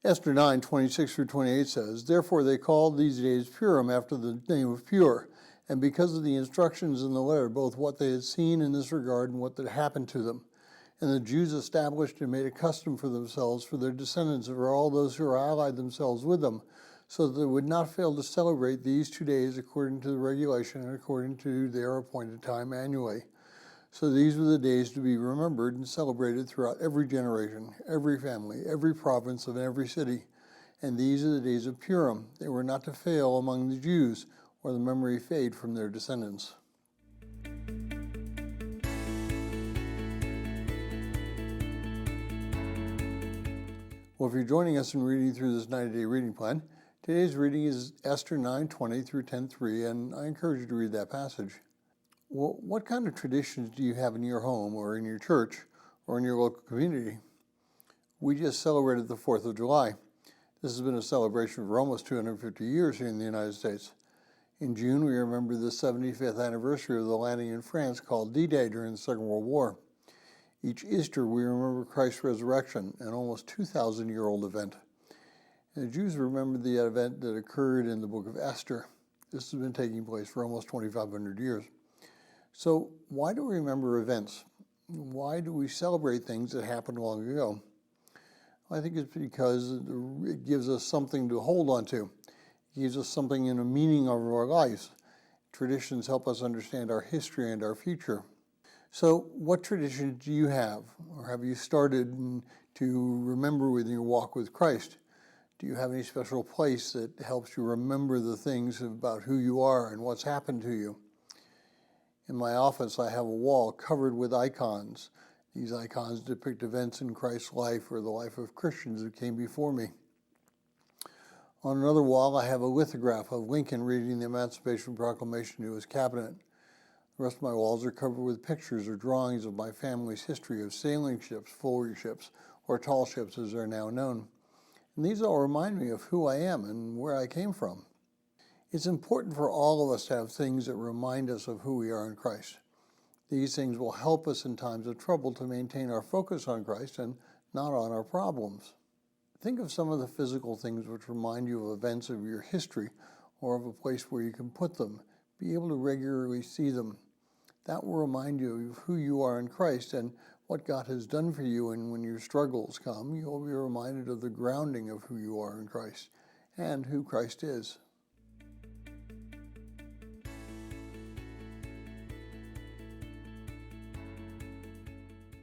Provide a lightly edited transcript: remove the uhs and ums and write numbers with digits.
Esther 9:26-28 says, "Therefore they called these days Purim after the name of Pur, and because of the instructions in the letter, both what they had seen in this regard and what had happened to them. And the Jews established and made a custom for themselves, for their descendants, and for all those who allied themselves with them, so that they would not fail to celebrate these 2 days according to the regulation and according to their appointed time annually. So these were the days to be remembered and celebrated throughout every generation, every family, every province, and every city. And these are the days of Purim. They were not to fail among the Jews, or the memory fade from their descendants." Well, if you're joining us in reading through this 90-day reading plan, today's reading is Esther 9:20 through 10:3, and I encourage you to read that passage. Well, what kind of traditions do you have in your home or in your church or in your local community? We just celebrated the 4th of July. This has been a celebration for almost 250 years here in the United States. In June, we remember the 75th anniversary of the landing in France called D-Day during the Second World War. Each Easter, we remember Christ's resurrection, an almost 2,000-year-old event. And the Jews remember the event that occurred in the book of Esther. This has been taking place for almost 2,500 years. So why do we remember events? Why do we celebrate things that happened long ago? I think it's because it gives us something to hold on to. It gives us something in a meaning of our lives. Traditions help us understand our history and our future. So what traditions do you have, or have you started to remember with your walk with Christ? Do you have any special place that helps you remember the things about who you are and what's happened to you? In my office, I have a wall covered with icons. These icons depict events in Christ's life or the life of Christians who came before me. On another wall, I have a lithograph of Lincoln reading the Emancipation Proclamation to his cabinet. The rest of my walls are covered with pictures or drawings of my family's history of sailing ships, foley ships, or tall ships as they're now known. And these all remind me of who I am and where I came from. It's important for all of us to have things that remind us of who we are in Christ. These things will help us in times of trouble to maintain our focus on Christ and not on our problems. Think of some of the physical things which remind you of events of your history or of a place where you can put them. Be able to regularly see them. That will remind you of who you are in Christ and what God has done for you, and when your struggles come, you'll be reminded of the grounding of who you are in Christ and who Christ is.